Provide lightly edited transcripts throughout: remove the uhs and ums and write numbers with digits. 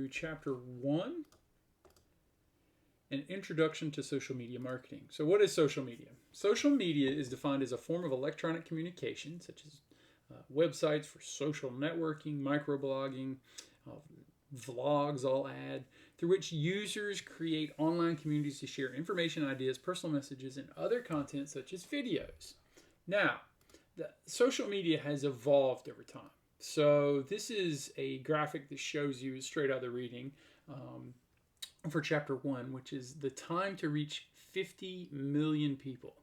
to chapter 1, an introduction to social media marketing. So what is social media? Social media is defined as a form of electronic communication, such as websites for social networking, microblogging, vlogs, I'll add, through which users create online communities to share information, ideas, personal messages, and other content such as videos. Now, the social media has evolved over time. So this is a graphic that shows you straight out of the reading for chapter 1, which is the time to reach 50 million people.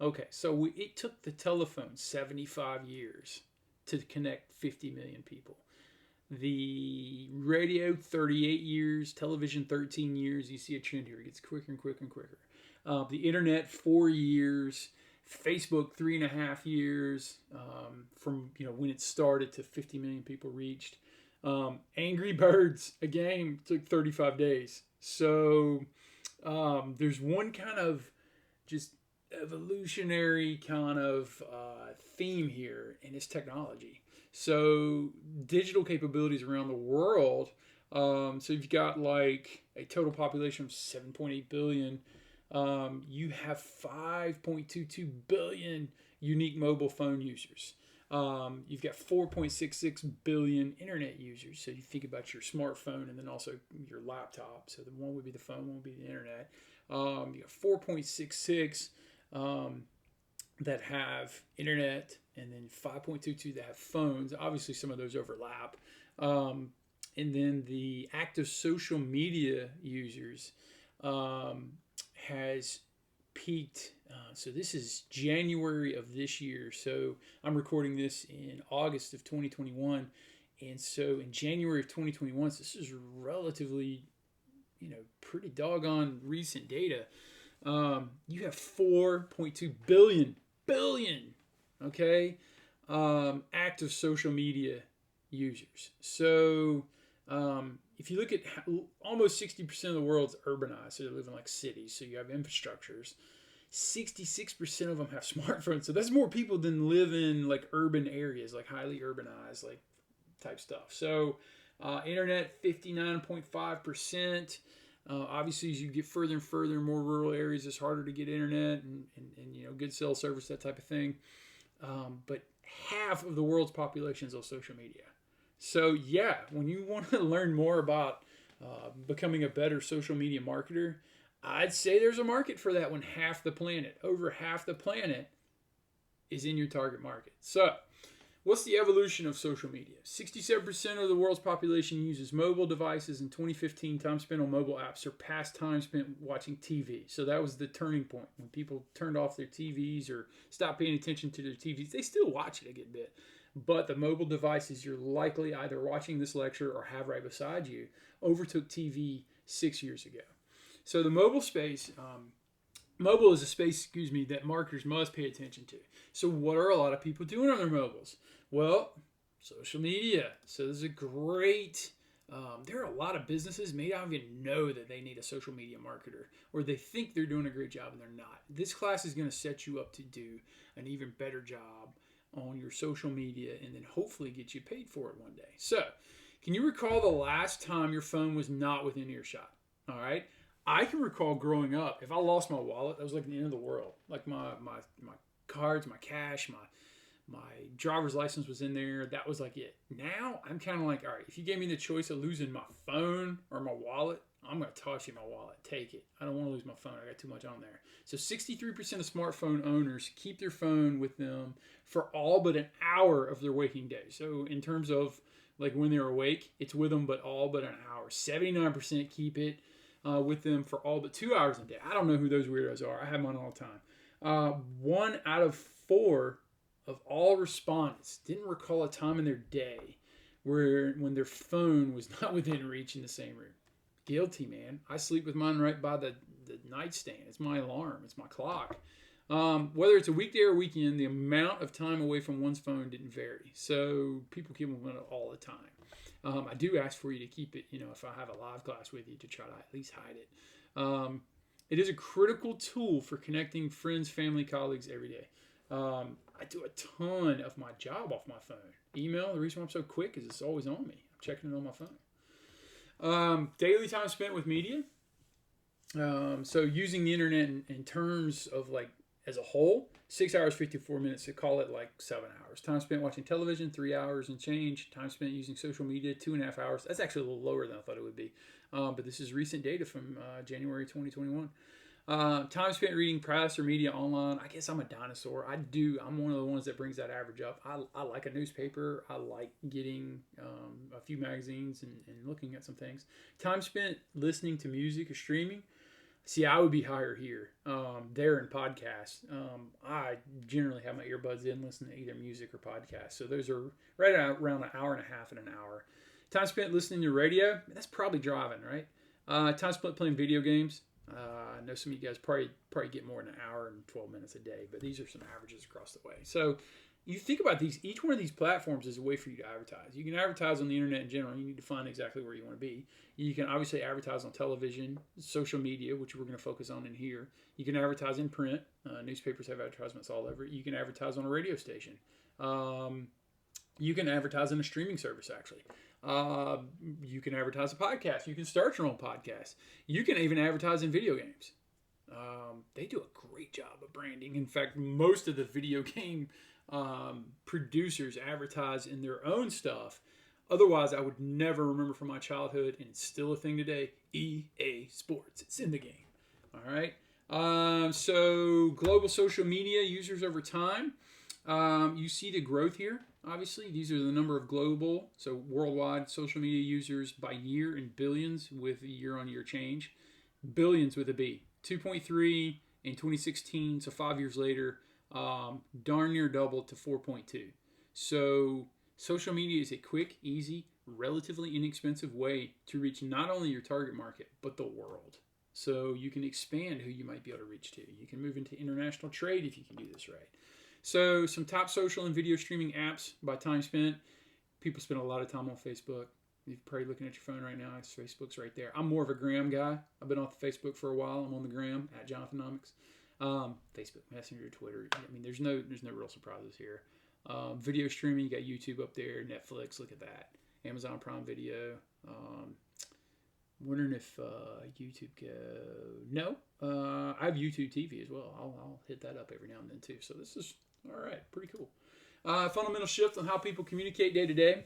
Okay, so it took the telephone 75 years to connect 50 million people. The radio, 38 years, television, 13 years. You see a trend here. It gets quicker and quicker and quicker. The internet, 4 years. Facebook, 3.5 years from when it started to 50 million people reached. Angry Birds, a game, took 35 days. So there's one kind of just evolutionary kind of theme here, and it's technology. So digital capabilities around the world. So you've got like a total population of 7.8 billion. You have 5.22 billion unique mobile phone users. You've got 4.66 billion internet users. So you think about your smartphone and then also your laptop. So the one would be the phone, one would be the internet. You got 4.66 that have internet, and then 5.22 that have phones. Obviously, some of those overlap. And then the active social media users has peaked. So this is January of this year. So I'm recording this in August of 2021. And so in January of 2021, so this is relatively, pretty doggone recent data. You have 4.2 billion, okay, active social media users. So if you look at almost 60% of the world's urbanized, so they live in like cities, so you have infrastructures. 66% of them have smartphones, so that's more people than live in like urban areas, like highly urbanized, like type stuff. So internet, 59.5%. Obviously, as you get further and further in more rural areas, it's harder to get internet and good cell service, that type of thing. But half of the world's population is on social media. So yeah, when you want to learn more about becoming a better social media marketer, I'd say there's a market for that when over half the planet is in your target market. So what's the evolution of social media? 67% of the world's population uses mobile devices. In 2015, time spent on mobile apps surpassed time spent watching TV. So that was the turning point. When people turned off their TVs or stopped paying attention to their TVs, they still watch it a good bit. But the mobile devices you're likely either watching this lecture or have right beside you overtook TV 6 years ago. So the mobile space... Mobile is a space, that marketers must pay attention to. So what are a lot of people doing on their mobiles? Well, social media. So this is a great... there are a lot of businesses may not even know that they need a social media marketer, or they think they're doing a great job and they're not. This class is going to set you up to do an even better job on your social media and then hopefully get you paid for it one day. So, can you recall the last time your phone was not within earshot? All right. I can recall growing up, if I lost my wallet, that was like the end of the world. Like my cards, my cash, my driver's license was in there. That was like it. Now, I'm kind of like, all right, if you gave me the choice of losing my phone or my wallet, I'm going to toss you my wallet. Take it. I don't want to lose my phone. I got too much on there. So 63% of smartphone owners keep their phone with them for all but an hour of their waking day. So in terms of like when they're awake, it's with them but all but an hour. 79% keep it with them for all but 2 hours a day. I don't know who those weirdos are. I have mine all the time. 1 out of 4 of all respondents didn't recall a time in their day when their phone was not within reach in the same room. Guilty, man. I sleep with mine right by the nightstand. It's my alarm. It's my clock. Whether it's a weekday or weekend, the amount of time away from one's phone didn't vary. So people keep them all the time. I do ask for you to keep it, if I have a live class with you, to try to at least hide it. It is a critical tool for connecting friends, family, colleagues every day. I do a ton of my job off my phone. Email, the reason why I'm so quick is it's always on me. I'm checking it on my phone. Daily time spent with media. So using the internet in terms of like as a whole, 6 hours 54 minutes. To call it like 7 hours. Time spent watching television, 3 hours and change. Time spent using social media, 2.5 hours. That's actually a little lower than I thought it would be. But this is recent data from January 2021. Time spent reading press or media online. I guess I'm a dinosaur. I'm one of the ones that brings that average up. I like a newspaper. I like getting a few magazines and looking at some things. Time spent listening to music or streaming. See, I would be higher here. There in podcasts. I generally have my earbuds in, listening to either music or podcasts. So those are right around an hour and a half and an hour. Time spent listening to radio. That's probably driving, right? Time spent playing video games. I know some of you guys probably get more than an hour and 12 minutes a day, but these are some averages across the way. So you think about these, each one of these platforms is a way for you to advertise. You can advertise on the internet in general. You need to find exactly where you want to be. You can obviously advertise on television, social media, which we're going to focus on in here. You can advertise in print. Newspapers have advertisements all over. You can advertise on a radio station. You can advertise in a streaming service, actually. You can advertise a podcast. You can start your own podcast. You can even advertise in video games. They do a great job of branding. In fact, most of the video game producers advertise in their own stuff. Otherwise, I would never remember from my childhood, and it's still a thing today, EA Sports. It's in the game. All right. So global social media users over time. You see the growth here. Obviously, these are the number of global, so worldwide social media users by year in billions with year-on-year change. Billions with a B. 2.3 in 2016, so 5 years later, darn near doubled to 4.2. So social media is a quick, easy, relatively inexpensive way to reach not only your target market, but the world. So you can expand who you might be able to reach to. You can move into international trade if you can do this right. So some top social and video streaming apps by time spent. People spend a lot of time on Facebook. You're probably looking at your phone right now. Facebook's right there. I'm more of a Gram guy. I've been off Facebook for a while. I'm on the Gram at Jonathanomics. Facebook, Messenger, Twitter. I mean, there's no real surprises here. Video streaming, you got YouTube up there, Netflix. Look at that. Amazon Prime Video. Wondering if YouTube No, I have YouTube TV as well. I'll hit that up every now and then too. So this is all right, pretty cool. Fundamental shift on how people communicate day to day.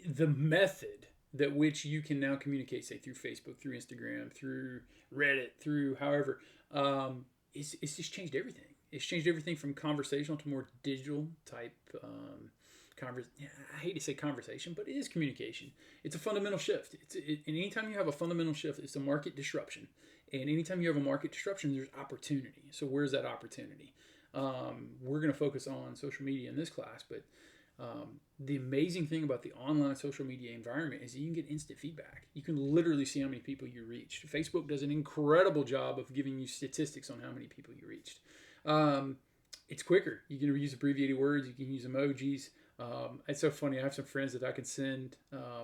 The method that which you can now communicate, say through Facebook, through Instagram, through Reddit, through however, it's just changed everything. It's changed everything from conversational to more digital type. I hate to say conversation, but it is communication. It's a fundamental shift. And anytime you have a fundamental shift, it's a market disruption. And anytime you have a market disruption, there's opportunity. So where's that opportunity? We're going to focus on social media in this class, but the amazing thing about the online social media environment is you can get instant feedback. You can literally see how many people you reached. Facebook does an incredible job of giving you statistics on how many people you reached. It's quicker. You can use abbreviated words. You can use emojis. It's so funny. I have some friends that I can send,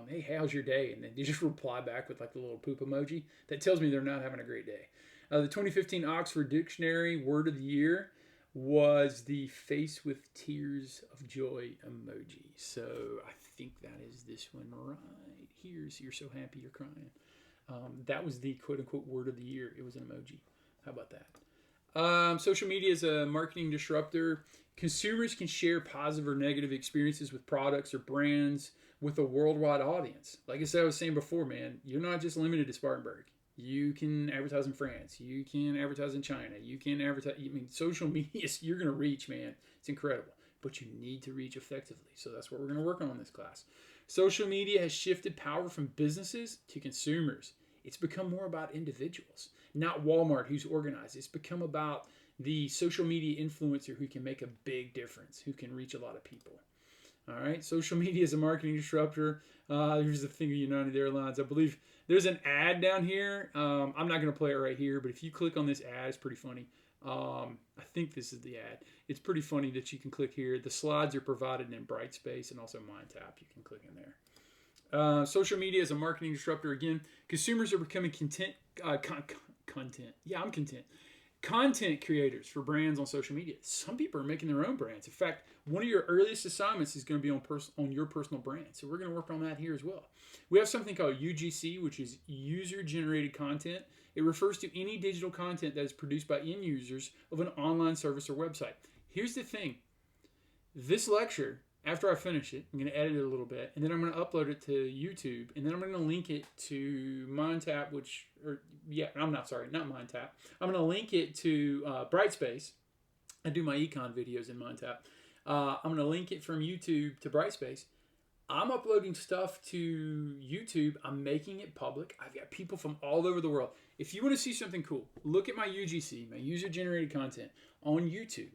hey, how's your day? And then they just reply back with like the little poop emoji. That tells me they're not having a great day. The 2015 Oxford Dictionary Word of the Year was the face with tears of joy emoji. So I think that is this one right here. So you're so happy you're crying. That was the quote unquote word of the year. It was an emoji. How about that? Social media is a marketing disruptor. Consumers can share positive or negative experiences with products or brands with a worldwide audience. Like I said, I was saying before, man, you're not just limited to Spartanburg. You can advertise in France. You can advertise in China. You can advertise. I mean, social media, you're going to reach, man. It's incredible. But you need to reach effectively. So that's what we're going to work on in this class. Social media has shifted power from businesses to consumers. It's become more about individuals, not Walmart who's organized. It's become about the social media influencer who can make a big difference, who can reach a lot of people. All right. Social media is a marketing disruptor. Here's the thing of United Airlines. I believe there's an ad down here. I'm not going to play it right here, but if you click on this ad, it's pretty funny. I think this is the ad. It's pretty funny that you can click here. The slides are provided in Brightspace and also MindTap. You can click in there. Social media is a marketing disruptor. Again, consumers are becoming content. Yeah, I'm content. Content creators for brands on social media. Some people are making their own brands. In fact, one of your earliest assignments is going to be on your personal brand. So we're going to work on that here as well. We have something called UGC, which is user-generated content. It refers to any digital content that is produced by end users of an online service or website. Here's the thing. This lecture, after I finish it, I'm going to edit it a little bit, and then I'm going to upload it to YouTube, and then I'm going to link it to MindTap, not MindTap. I'm going to link it to Brightspace. I do my econ videos in MindTap. I'm going to link it from YouTube to Brightspace. I'm uploading stuff to YouTube. I'm making it public. I've got people from all over the world. If you want to see something cool, look at my UGC, my user-generated content on YouTube.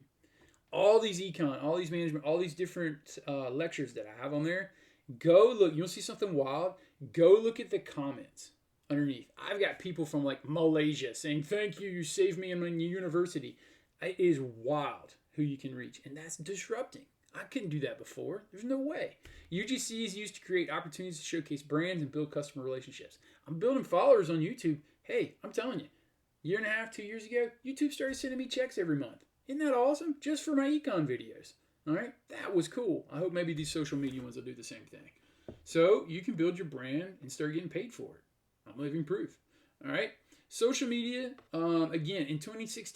All these econ, all these management, all these different lectures that I have on there. Go look. You'll see something wild. Go look at the comments underneath. I've got people from like Malaysia saying, "Thank you, you saved me in my university." It is wild who you can reach, and that's disrupting. I couldn't do that before. There's no way. UGC is used to create opportunities to showcase brands and build customer relationships. I'm building followers on YouTube. Hey, I'm telling you, 1.5, 2 years ago, YouTube started sending me checks every month. Isn't that awesome? Just for my econ videos. All right? That was cool. I hope maybe these social media ones will do the same thing. So you can build your brand and start getting paid for it. I'm living proof. All right? Social media, again, in 2006,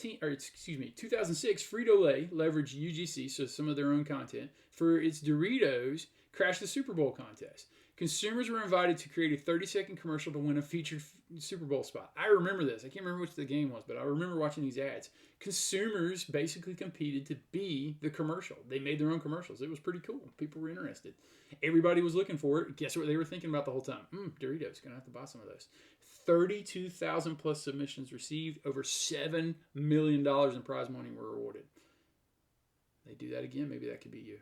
Frito-Lay leveraged UGC, so some of their own content, for its Doritos Crash the Super Bowl contest. Consumers were invited to create a 30-second commercial to win a featured Super Bowl spot. I remember this. I can't remember which the game was, but I remember watching these ads. Consumers basically competed to be the commercial. They made their own commercials. It was pretty cool. People were interested. Everybody was looking for it. Guess what they were thinking about the whole time? Doritos. Gonna have to buy some of those. 32,000 plus submissions received. Over $7 million in prize money were awarded. They do that again. Maybe that could be you.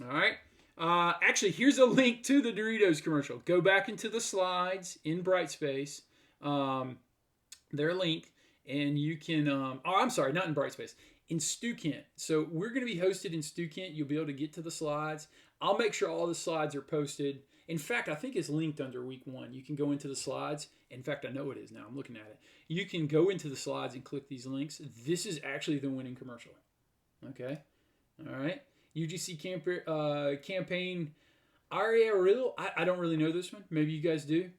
All right. Actually, here's a link to the Doritos commercial. Go back into the slides in Brightspace. They're linked, and you can. I'm sorry, not in Brightspace. In StuKent. So we're going to be hosted in StuKent. You'll be able to get to the slides. I'll make sure all the slides are posted. In fact, I think it's linked under week 1. You can go into the slides. In fact, I know it is now. I'm looking at it. You can go into the slides and click these links. This is actually the winning commercial. Okay. All right. UGC campaign. I don't really know this one. Maybe you guys do.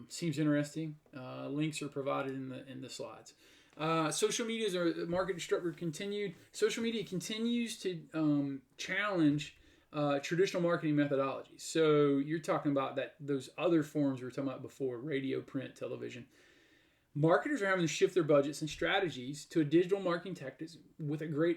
Seems interesting. Links are provided in the slides. Social media's market disruptor continued. Social media continues to challenge traditional marketing methodologies. So you're talking about those other forms we were talking about before: radio, print, television. Marketers are having to shift their budgets and strategies to a digital marketing tactics with a greater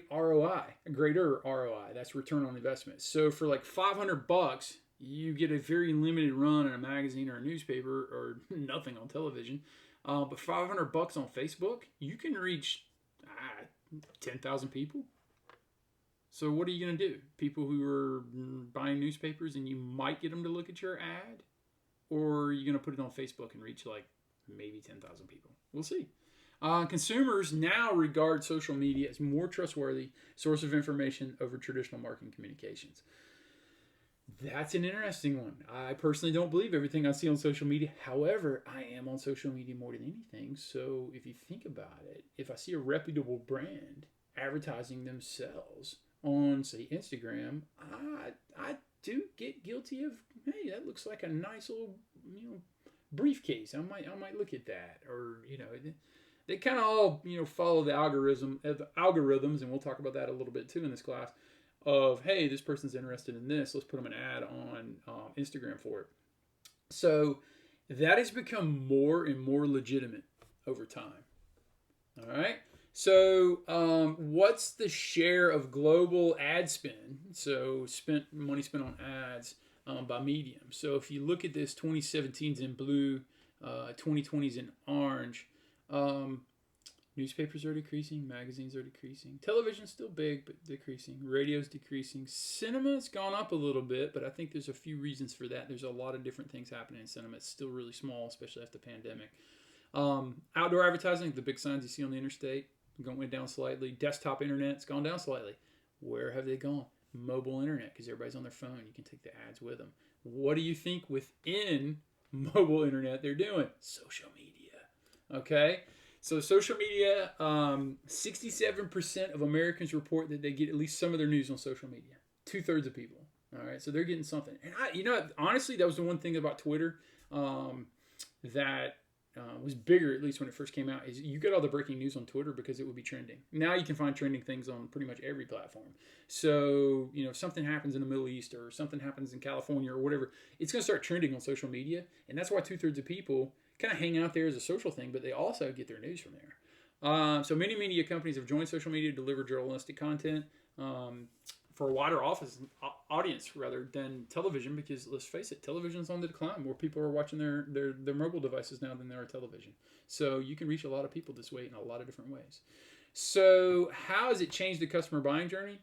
ROI. That's return on investment. So for like $500, you get a very limited run in a magazine or a newspaper, or nothing on television. But $500 on Facebook, you can reach 10,000 people. So what are you going to do? People who are buying newspapers, and you might get them to look at your ad, or are you going to put it on Facebook and reach like maybe 10,000 people? We'll see. Consumers now regard social media as more trustworthy source of information over traditional marketing communications. That's an interesting one. I personally don't believe everything I see on social media. However, I am on social media more than anything. So if you think about it, if I see a reputable brand advertising themselves on, say, Instagram, I do get guilty of, hey, that looks like a nice little, briefcase. I might look at that. Or, they kind of all, follow the algorithms, and we'll talk about that a little bit too in this class, of, hey, this person's interested in this. Let's put them an ad on Instagram for it. So that has become more and more legitimate over time. All right. So what's the share of global ad spend? So money spent on ads by medium. So if you look at this, 2017's in blue, 2020's in orange. Newspapers are decreasing, magazines are decreasing. Television's still big, but decreasing. Radio's decreasing. Cinema's gone up a little bit, but I think there's a few reasons for that. There's a lot of different things happening in cinema. It's still really small, especially after the pandemic. Outdoor advertising, the big signs you see on the interstate, went down slightly. Desktop internet's gone down slightly. Where have they gone? Mobile internet, because everybody's on their phone. You can take the ads with them. What do you think within mobile internet they're doing? Social media. Okay? So social media, 67% of Americans report that they get at least some of their news on social media. 2/3 of people. All right, so they're getting something. And honestly, that was the one thing about Twitter that was bigger, at least when it first came out, is you get all the breaking news on Twitter because it would be trending. Now you can find trending things on pretty much every platform. So, if something happens in the Middle East or something happens in California or whatever, it's going to start trending on social media. And that's why 2/3 of people kind of hang out there as a social thing, but they also get their news from there. So many media companies have joined social media to deliver journalistic content for a wider audience rather than television, because let's face it, television's on the decline. More people are watching their mobile devices now than there are television. So you can reach a lot of people this way in a lot of different ways. So how has it changed the customer buying journey?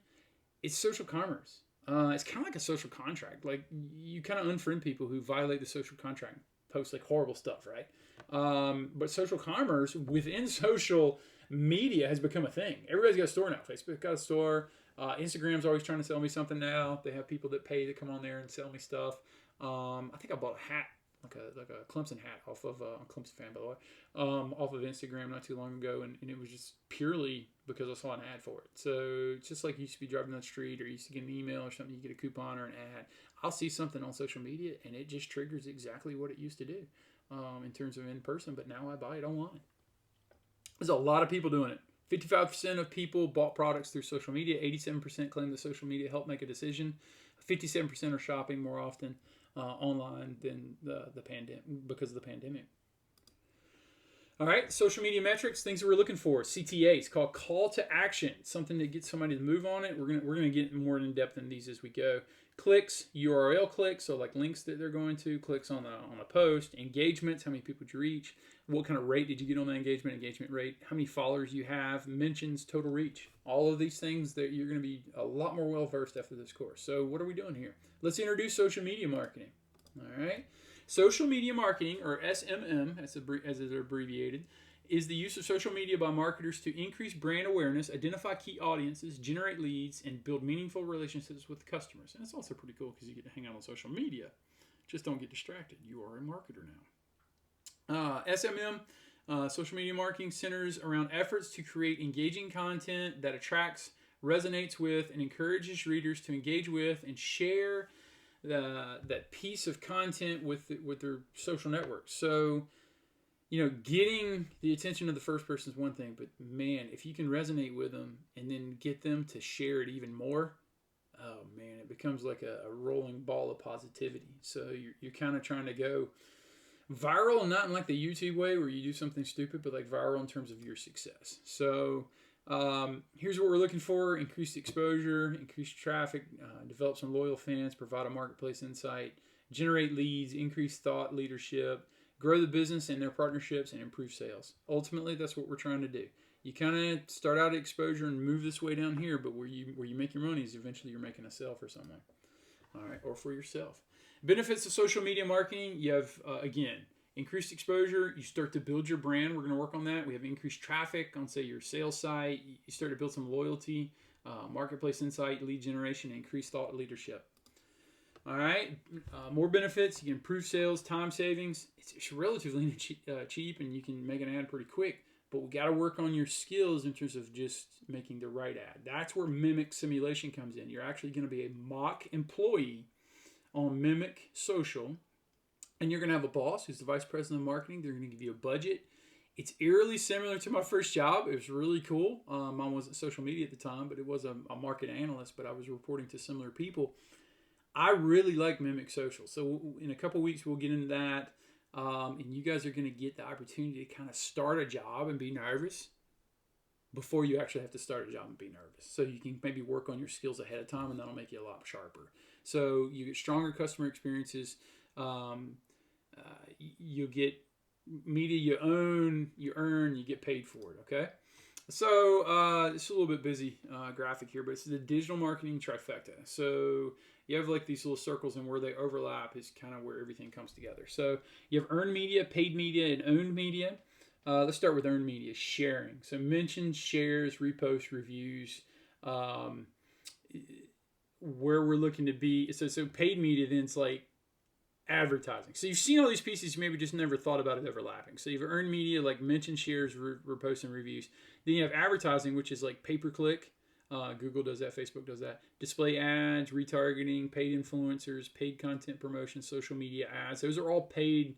It's social commerce. It's kind of like a social contract. Like, you kind of unfriend people who violate the social contract, post like horrible stuff, right? But social commerce within social media has become a thing. Everybody's got a store now. Facebook got a store. Instagram's always trying to sell me something now. They have people that pay to come on there and sell me stuff. I think I bought a hat, like a Clemson hat off of I'm a Clemson fan, by the way, off of Instagram not too long ago, and it was just purely because I saw an ad for it. So it's just like you used to be driving down the street, or you used to get an email or something, you get a coupon or an ad. I'll see something on social media, and it just triggers exactly what it used to do in terms of in person, but now I buy it online. There's a lot of people doing it. 55% of people bought products through social media. 87% claim that social media helped make a decision. 57% are shopping more often online than the pandemic, because of the pandemic. All right, social media metrics, things that we're looking for. CTAs, called call to action, something that gets somebody to move on it. We're gonna get more in depth in these as we go. Clicks, URL clicks, so like links that they're going to, clicks on a post. Engagements, how many people did you reach? What kind of rate did you get on that engagement rate? How many followers you have? Mentions, total reach. All of these things that you're going to be a lot more well versed after this course. So what are we doing here? Let's introduce social media marketing. All right. Social media marketing, or SMM, as it's abbreviated, is the use of social media by marketers to increase brand awareness, identify key audiences, generate leads, and build meaningful relationships with customers. And it's also pretty cool because you get to hang out on social media. Just don't get distracted. You are a marketer now. SMM, social media marketing, centers around efforts to create engaging content that attracts, resonates with, and encourages readers to engage with and share that piece of content with their social networks. So, getting the attention of the first person is one thing, but man, if you can resonate with them and then get them to share it even more, oh man, it becomes like a rolling ball of positivity. So you're kind of trying to go viral, not in like the YouTube way where you do something stupid, but like viral in terms of your success. So here's what we're looking for: increased exposure, increased traffic, develop some loyal fans, provide a marketplace insight, generate leads, increase thought leadership, grow the business and their partnerships, and improve sales. Ultimately, that's what we're trying to do. You kind of start out at exposure and move this way down here, but where you make your money is eventually you're making a sale for someone, all right, or for yourself. Benefits of social media marketing: you have, again, increased exposure. You start to build your brand. We're going to work on that. We have increased traffic on, say, your sales site. You start to build some loyalty, marketplace insight, lead generation, and increased thought leadership. All right, more benefits. You can improve sales, time savings. It's relatively cheap, and you can make an ad pretty quick. But we got to work on your skills in terms of just making the right ad. That's where Mimic Simulation comes in. You're actually going to be a mock employee on Mimic Social, and you're going to have a boss who's the vice president of marketing. They're going to give you a budget. It's eerily similar to my first job. It was really cool. Mine wasn't social media at the time, but it was a market analyst, but I was reporting to similar people. I really like Mimic Social. So in a couple weeks, we'll get into that. And you guys are going to get the opportunity to kind of start a job and be nervous before you actually have to start a job and be nervous. So you can maybe work on your skills ahead of time, and that'll make you a lot sharper. So you get stronger customer experiences. You get media you own, you earn, you get paid for it, okay? So it's a little bit busy graphic here, but it's the digital marketing trifecta. So you have like these little circles, and where they overlap is kind of where everything comes together. So you have earned media, paid media, and owned media. Let's start with earned media, sharing. So mentions, shares, reposts, reviews, where we're looking to be. So paid media, then it's like advertising. So you've seen all these pieces, you maybe just never thought about it overlapping. So you've earned media, like mention, shares, reposts, and reviews. Then you have advertising, which is like pay-per-click. Google does that, Facebook does that. Display ads, retargeting, paid influencers, paid content promotion, social media ads. Those are all paid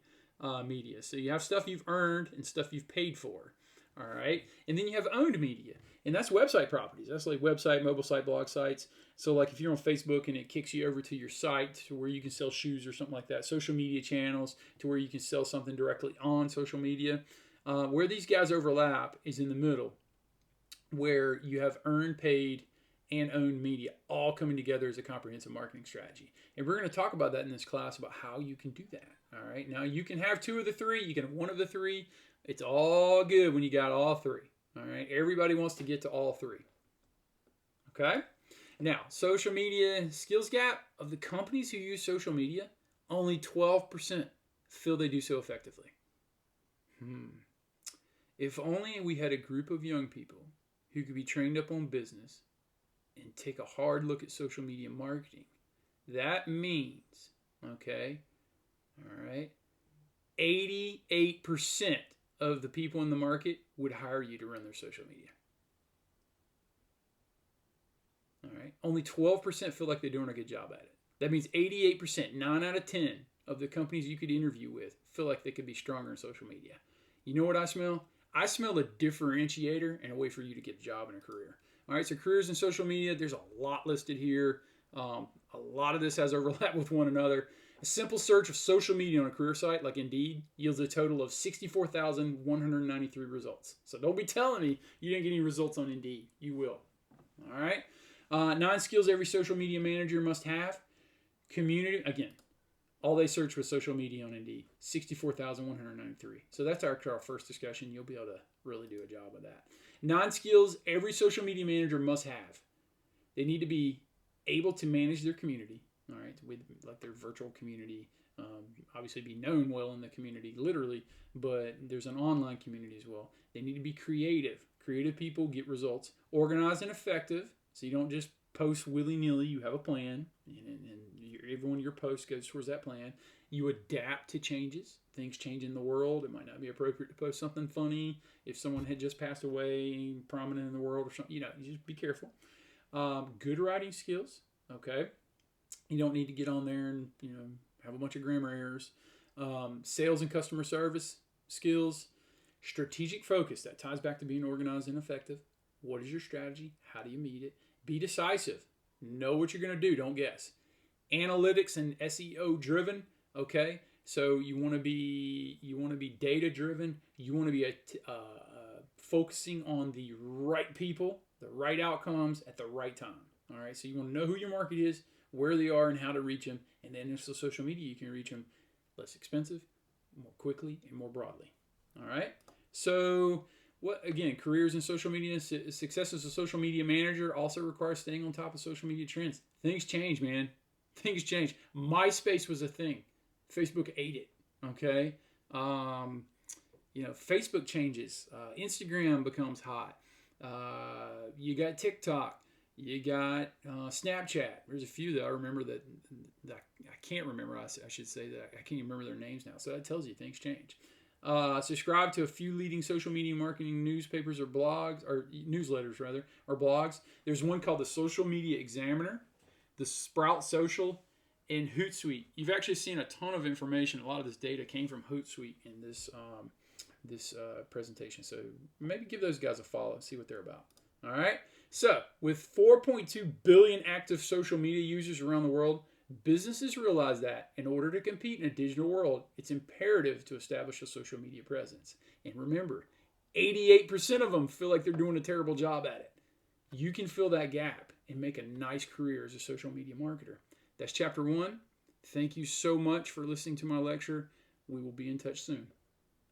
media. So you have stuff you've earned and stuff you've paid for. All right. And then you have owned media. And that's website properties. That's like website, mobile site, blog sites. So like if you're on Facebook and it kicks you over to your site to where you can sell shoes or something like that. Social media channels to where you can sell something directly on social media. Where these guys overlap is in the middle, where you have earned, paid, and owned media all coming together as a comprehensive marketing strategy. And we're going to talk about that in this class about how you can do that. All right. Now you can have two of the three. You can have one of the three. It's all good when you got all three. All right. Everybody wants to get to all three. Okay. Now, social media skills gap. Of the companies who use social media, only 12% feel they do so effectively. If only we had a group of young people who could be trained up on business and take a hard look at social media marketing. That means, okay, all right, 88% of the people in the market would hire you to run their social media. All right, only 12% feel like they're doing a good job at it. That means 88%, 9 out of 10 of the companies you could interview with feel like they could be stronger in social media. You know what I smell? I smell a differentiator and a way for you to get a job and a career. All right, so careers in social media, there's a lot listed here. A lot of this has overlap with one another. A simple search of social media on a career site like Indeed yields a total of 64,193 results. So don't be telling me you didn't get any results on Indeed. You will. All right. 9 skills every social media manager must have. Community, again, all they search was social media on Indeed, 64,193. So that's our first discussion. You'll be able to really do a job of that. 9 skills every social media manager must have. They need to be able to manage their community, all right, with like their virtual community. Obviously be known well in the community, literally, but there's an online community as well. They need to be creative. Creative people get results. Organized and effective, so you don't just post willy-nilly. You have a plan, and every one of your posts goes towards that plan. You adapt to changes. Things change in the world. It might not be appropriate to post something funny if someone had just passed away, prominent in the world or something. You just be careful. Good writing skills, okay? You don't need to get on there and, have a bunch of grammar errors. Sales and customer service skills. Strategic focus. That ties back to being organized and effective. What is your strategy? How do you meet it? Be decisive. Know what you're going to do. Don't guess. Analytics and SEO driven. Okay, so you want to be data driven. You want to be focusing on the right people, the right outcomes at the right time. All right, so you want to know who your market is, where they are, and how to reach them. And then if it's social media, you can reach them less expensive, more quickly, and more broadly. All right, so careers in social media. Success as a social media manager also requires staying on top of social media trends. Things change, man. Things change. MySpace was a thing. Facebook ate it. Okay. Facebook changes. Instagram becomes hot. You got TikTok. You got Snapchat. There's a few that I remember that I can't remember. I should say that I can't even remember their names now. So that tells you things change. Subscribe to a few leading social media marketing newspapers or blogs, or newsletters rather, or blogs. There's one called the Social Media Examiner, the Sprout Social, and Hootsuite. You've actually seen a ton of information. A lot of this data came from Hootsuite in this presentation. So maybe give those guys a follow and see what they're about. All right. So with 4.2 billion active social media users around the world, businesses realize that in order to compete in a digital world, it's imperative to establish a social media presence. And remember, 88% of them feel like they're doing a terrible job at it. You can fill that gap and make a nice career as a social media marketer. That's chapter 1. Thank you so much for listening to my lecture. We will be in touch soon.